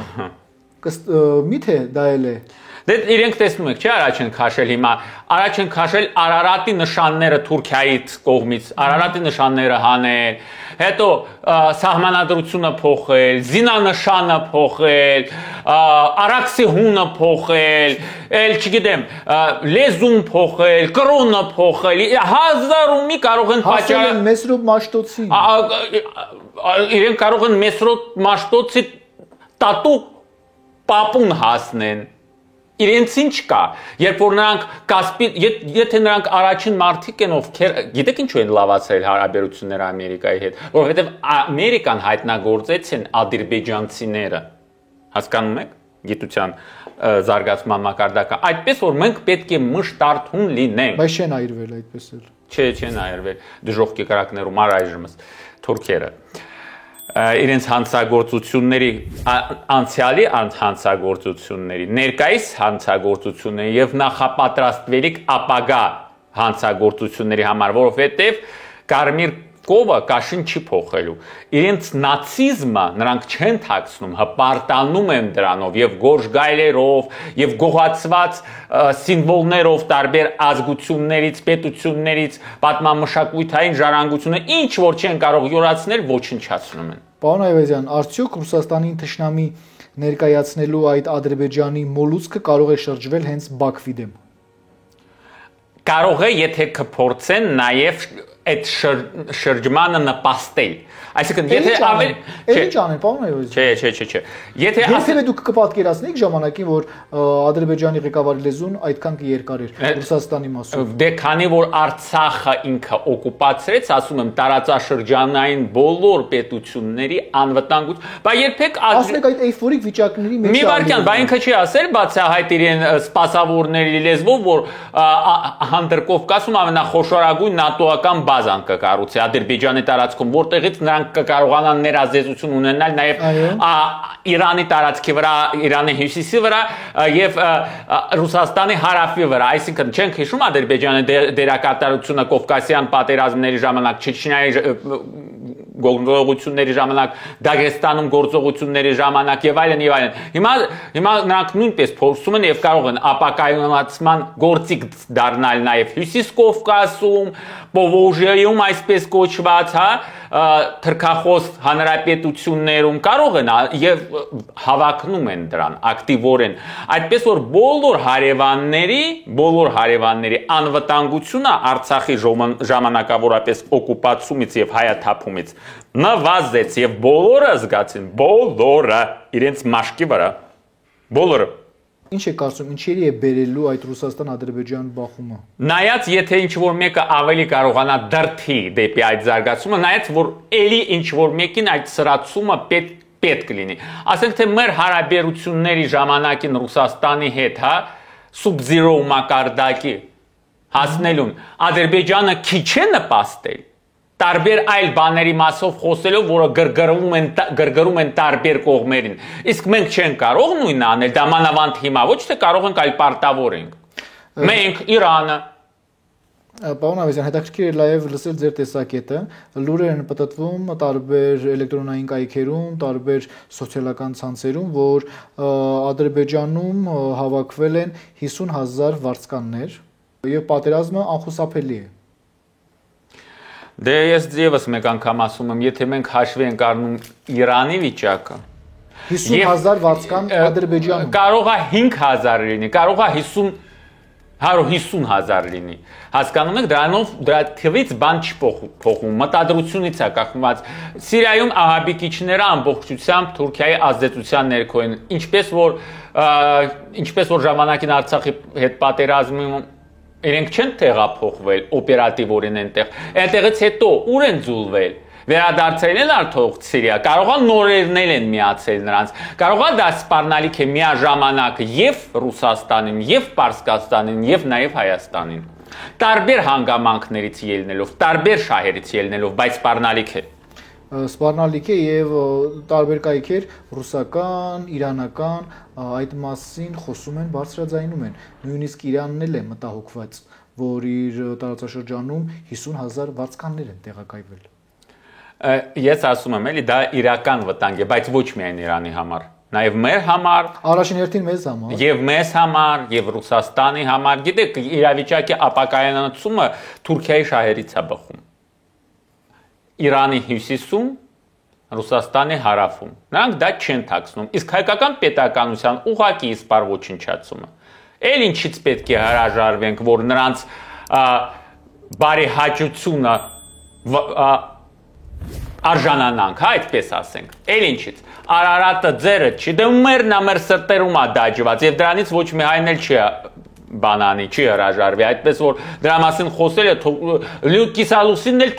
միթե դա էլ է։ Դե իրենք տեսնում եք, չէ՞ առաջ են քաշել հիմա, առաջ են քաշել Արարատի նշանները Թուրքիայի կողմից, Արարատի նշանները հանել, հետո սահմանադրությունը փոխել, զինանշանը փոխել, Արաքսի հունը փոխել, էլ չգիտեմ, լեզուն փոխել, կրոնը փոխել, հազար ու մի կարող են պատճառ են Մեսրոպ Մաշտոցի։ Իրենք կարող են Մեսրոպ Մաշտոցի տատու պապուն հասնեն։ Իրենց ինչ կա, երբ որ նրանք եթե նրանք առաջին մարդիկ են, ովքեր գիտեք ինչու են լավացրել հարաբերությունները Ամերիկայի հետ, որովհետև Ամերիկան հայտնագործեցին ադրբեջանցիները, հասկանում եք, գիտության զարգացման մակարդակը, այդպես որ մենք պետք է մշտարթուն լինենք։ Բայց չեն այրվել այդպես էլ։ Չէ, չեն այրվել, դժոխքի կրակներում առայժմս թուրքերը իրենց հանցագործությունների անցյալի հանցագործությունների ներկայիս հանցագործությունների եւ նախապատրաստվելիք ապագա հանցագործությունների համար, որովհետեւ Կարմիր կովը կաշին չի փոխելու։ Իրենց նացիզմը նրանք չեն թաքցնում, հպարտանում են դրանով եւ գորժգայլերով եւ գողացված սիմվոլներով տարբեր ազգություններից, պետություններից, պատմամշակութային ժառանգությունը ինչ որ չեն կարող յուրացնել, ոչնչացնում են։ Պարոն Այվազյան, արդյոք Ռուսաստանին թշնամի ներկայացնելու այդ Ադրբեջանի մոլուցքը կարող է շրջվել հենց Բաքվի դեմ։ Կարող է, եթե կփորձեն նաև այդ շրջմանը նպաստել։ Այսինքն, եթե ավելի Ինչ անեն, պարոն Այվազյան։ Չէ։ Եթե Եթե դուք կպատկերացնեիք ժամանակին, որ Ադրբեջանի ղեկավարի լեզուն այդքան կերկարեր Ռուսաստանի մասով։ Դե քանի որ Արցախը ինքը օկուպացրեց, ասում եմ, տարածաշրջանային բոլոր պետությունների անվտանգություն, բայց երբեք ասեք այդ էյֆորիկ վիճակների մեջ։ Մի վարքյան, բայց ինքը չի ասել, բացահայտ իրեն սպասավորների լեզվով, որ Հանդրկովկասում ամենախոշորագույն նատոական բազան կկառուցի Ադրբեջանի տարածքում, որտեղից նրանք կկարողանան ներազդեցություն ունենալ նաև Իրանի տարածքի վրա, Իրանի հյուսիսի վրա եւ Ռուսաստանի հարավի վրա, այսինքն չենք հիշում Ադրբեջանի դերակատարությունը Կովկասյան պատերազմների ժամանակ, Չեչնիայի գործողությունների ժամանակ, Դագեստանում գործողությունների ժամանակ եւ այլն եւ այլն։ Հիմա նրանք նույնպես փորձում են եւ կարող են ապակայունացման գործիք դառնալ նաեւ Հյուսիս Կովկասում, Պովոժիայում այսպես կոչված, թրքախոս հանրապետություններում կարող են եւ հավակնում են դրան ակտիվորեն։ Այդպես որ բոլոր հարևանների անվտանգությունը Արցախի ժամանակավորապես օկուպացումից եւ հայաթափումից նվազեց եւ բոլորը զգացին, բոլորը իրենց մաշկի վրա, բոլորը։ Ինչ է կարծում, ինչերի է բերելու այդ Ռուսաստան-Ադրբեջան բախումը։ Նայած, եթե ինչ-որ մեկը ավելի կարողանա դրթի դեպի այդ զարգացումը, նայած, որ էլի ինչ-որ մեկին այդ սրացումը պետք լինի։ Ասենք թե մեր հարաբերությունների ժամանակին Ռուսաստանի հետ, սուբ-զիրո մակարդակի հասնելուն Ադրբեջանը քիչ է նպաստել։ Տարբեր այլ բաների մասով խոսելով, որը գրգռում են տարբեր կողմերին։ Իսկ մենք չենք կարող նույնը անել, դա մանավանդ հիմա, ոչ թե կարող ենք, այլ պարտավոր ենք։ Մենք, Իրանը։ Պարոն Այվազյան, հետաքրքիր է նաև լսել ձեր տեսակետը։ Լուրեր են պտտվում տարբեր էլեկտրոնային կայքերում, տարբեր սոցիալական ցանցերում, որ Ադրբեջանում հավաքվել են 50,000 վարձկաններ եւ պատերազմը անխուսափելի է։ Դե ես ձևս մեկ անգամ ասում եմ, եթե մենք հաշվի ենք առնում Իրանի վիճակը 50,000 վարձկան Ադրբեջանում կարող է 5,000 լինի, կարող է 150,000 լինի։ Հասկանում եք, դրա թվից բան չի փոխում, մտադրությունից է կախված։ Սիրիայում ահաբեկիչները ամբողջությամբ Թուրքիայի ազդեցության ներքո են, ինչպես որ ժամանակին Արցախի հետ պատերազմում իրենք չեն տեղափոխվել օպերատիվորեն այնտեղ։ Այնտեղից հետո ուր են ձուլվել։ Վերադարձել են արդյոք Սիրիա, կարողա նորերնել են միացել նրանց, կարողա դա սպառնալիք է միաժամանակ եւ Ռուսաստանին, եւ Պարսկաստանին, եւ նաեւ Հայաստանին։ Տարբեր հանգամանքներից ելնելով, տարբեր շահերից ելնելով, բայց սպառնալիք է։ Սպառնալիք է եւ տարբեր կայքեր ռուսական, իրանական այդ մասին խոսում են, բարձրաձայնում են։ Նույնիսկ Իրանն էլ է մտահոգված, որ իր տարածաշրջանում 50,000 վարձկաններ են տեղակայվել։ Ես ասում եմ, էլի դա իրական վտանգ է, բայց ոչ միայն Իրանի համար, նաև մեր համար, առաջին հերթին մեզ համար, եւ մեզ համար, եւ Ռուսաստանի համար։ Գիտեք, իրավիճակի ապակայունացումը Թուրքիայի շահերից է բխում։ Իրանի հյուսիսում, Ռուսաստանի հարավում։ Նրանք դա չեն թաքցնում։ Իսկ հայկական պետականության ուղղակի իսպար ոչնչացումը։ Էլ ինչից պետք է հրաժարվենք, որ նրանց բարեհաճությունը արժանանանք, հա, այդպես ասենք։ Էլ ինչից։ Արարատը ձերը չի, դե մեր սրտերում է դաջված եւ դրանից ոչ մի հայն էլ չի բանանի, չի հրաժարվի, այդպես որ դրա մասին խոսելը կիսալուսինն էլ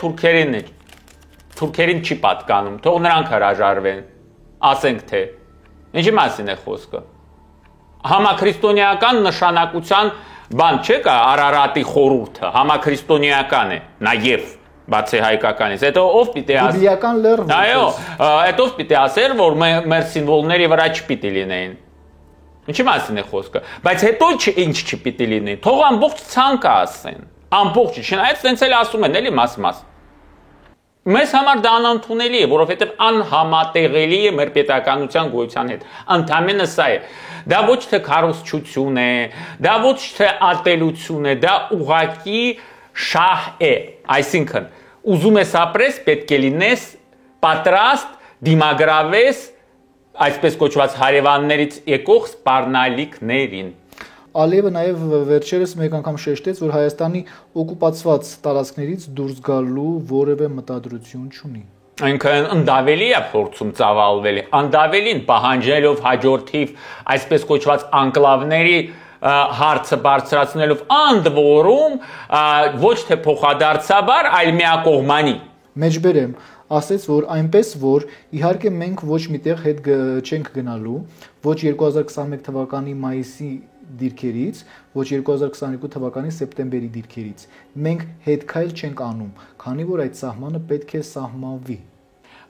թուրքերին չի պատկանում, թող նրանք հրաժարվեն, ասենք թե։ Ինչի մասին է խոսքը։ Համաքրիստոնեական նշանակության բան չէ՞ կա Արարատի խորհուրդը, համաքրիստոնեական է, նաեւ բացի հայկականից, հետո ով պիտի ասի։ Բիբլիական լեռ։ Այո, հետո պիտի ասեր, որ մեր սիմվոլների վրա չպիտի լինեին։ Ինչի մասին է խոսքը։ Բայց հետո ինչ չպիտի լինի։ Թող ամբողջ ցանկը ասեն։ Ամբողջը, չնայած տենց էլ ասում են, էլի մաս։ Մեզ համար դա անընդունելի է, որովհետև անհամատեղելի է մեր պետականության գոյության հետ։ Ընդամենը սա է։ Դա ոչ թե քարոզչություն է, դա ոչ թե ատելություն է, դա ուղղակի շահ է, այսինքն ուզում ես ապրես, պետք է լինես պատրաստ դիմագրավես այսպես կոչված հարևաններից եկող սպառնալիքներին։ Ալիևը նաև վերջերս մեկ անգամ շեշտեց, որ Հայաստանի օկուպացված տարածքներից դուրս գալու որևէ մտադրություն չունի։ Այնքան ընդավելի է փորձում ծավալվել, ընդավելին պահանջելով հաջորդիվ այսպես կոչված անկլավների հարցը բարձրացնելով ընդ որում ոչ թե փոխադարձաբար, այլ միակողմանի։ Մեջբերեմ ասեց, որ այնպես որ իհարկե մենք ոչ միտեղ հետ չենք գնալու, ոչ 2021 թվականի մայիսի դիրքերից, ոչ 2022 թվականի սեպտեմբերի դիրքերից։ Մենք հետ քայլ չենք անում, քանի որ այդ սահմանը պետք է սահմանվի։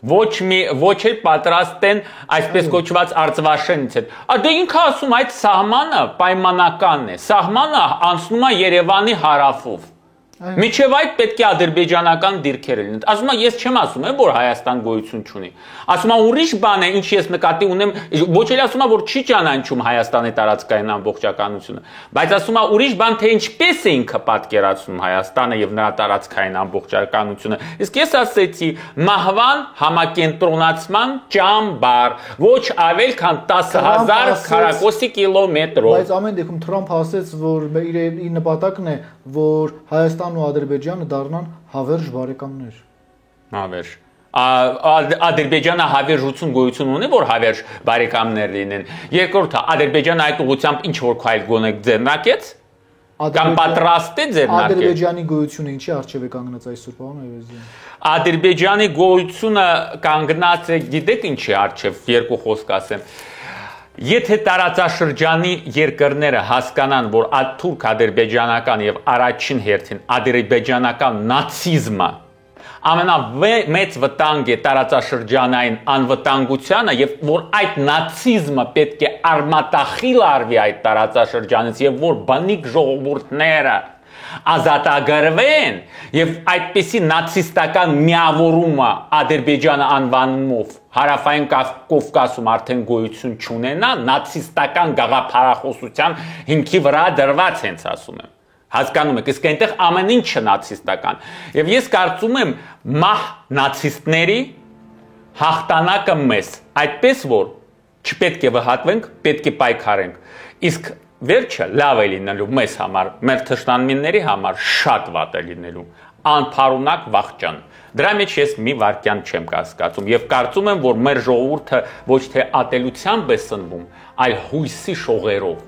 Ոչ էլ պատրաստ են այսպես կոչված արծվաշենից հետ։ Դե ինքը ասում այդ սահմանը պայմանականն է։ Սահմանը անցնում է Երևանի հարավով։ Միջև այդ պետք է ադրբեջանական դիրքեր լինեն։ Ասում եմ, ես չեմ ասում, որ Հայաստան գոյություն չունի։ Ասում եմ, ուրիշ բան է, ինչ ես նկատի ունեմ, ոչ էլ ասում եմ, որ չի ճանաչում Հայաստանի տարածքային ամբողջականությունը, բայց ասում եմ, ուրիշ բան թե ինչպես է ինքը պատկերացնում Հայաստանը եւ նրա տարածքային ամբողջականությունը։ Իսկ ես ասեցի, մահվան համակենտրոնացման ճամբար, ոչ ավել քան 10,000 քառակուսի կիլոմետրով։ Բայց ամեն դեպքում Թրամփը ասեց, որ իր նպատակն է, որ Հայաստանն ու Ադրբեջանը դառնան հավերժ բարեկամներ։ Հավերժ։ Ադրբեջանը հավերժություն գոյություն ունի, որ հավերժ բարեկամներ լինեն։ Երկրորդը, Ադրբեջանը այդ ուղղությամբ ինչ որ քայլ գոնե ձեռնարկեց, կամ պատրաստ է ձեռնարկել։ Ադրբեջանի գոյությունը ինչի արժև է կանգնած այսօր, պարոն Այվազյան։ Ադրբեջանի գոյությունը կանգնած է, գիտեք ինչի արժև, երկու խոսք ասեմ։ Եթե տարածաշրջանի երկրները հասկանան, որ թուրք-ադրբեջանական եւ առաջին հերթին ադրբեջանական նացիզմը ամենամեծ վտանգ է տարածաշրջանային անվտանգությանը եւ որ այդ նացիզմը պետք է արմատախիլ արվի այդ տարածաշրջանից եւ որ բնիկ ժողովուրդները ազատագրվեն եւ այդպիսի նացիստական միավորումը Ադրբեջանը անվանումով հարավային Կովկասում արդեն գոյություն չունենա, նացիստական գաղափարախոսության հիմքի վրա դրված հենց ասում եմ։ Հասկանում եք, իսկ այնտեղ ամեն ինչը նացիստական։ Եվ ես կարծում եմ մահ նացիստների հաղթանակը մեզ, այդպես որ չպետք է վհատվենք, պետք է պայքարենք։ Իսկ վերջը լավ է լինելու մեզ համար, մեր թշնամիների համար շատ վատ է լինելու, անփարունակ վախճան։ Դրա մեջ ես մի վարքյան չեմ կասկածում եւ կարծում եմ, որ մեր ժողովուրդը ոչ թե ատելությամբ է սնվում, այլ հույսի շողերով։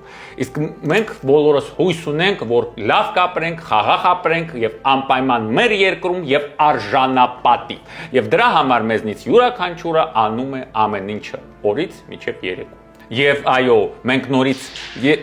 Իսկ մենք բոլորս հույս ունենք, որ լավ կապրենք, խաղաղ ապրենք եւ անպայման մեր երկրում եւ արժանապատիվ։ Եվ դրա համար մեզնից յուրաքանչյուրը անում է ամեն ինչը, օրից մինչեւ երեկո։ Եվ այո, մենք նորից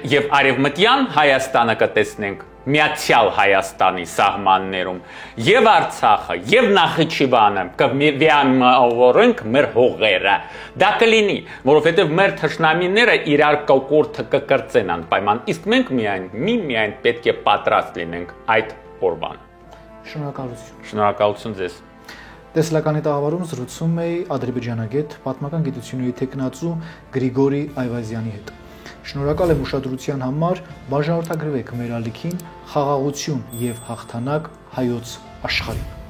եւ արևմտյան Հայաստանը կտեսնենք Միացյալ Հայաստանի սահմաններում եւ Արցախը եւ Նախիջևանը կվիամավորենք մեր հողերը։ Դա կլինի, որովհետեւ մեր թշնամիները իրար կողորթը կկրծեն անպայման, իսկ մենք միայն պետք է պատրաստ լինենք այդ օրվան։ Շնորհակալություն։ Շնորհակալություն ձեզ։ Տեսլականի տաղավարում զրուցում էի ադրբեջանագետ, պատմական գիտությունների թեկնածու Գրիգորի Այվազյանի հետ։ Շնորհակալ եմ ուշադրության համար, բաժանորդագրվեք մեր ալիքին, խաղաղություն եւ հաղթանակ հայոց աշխարհին։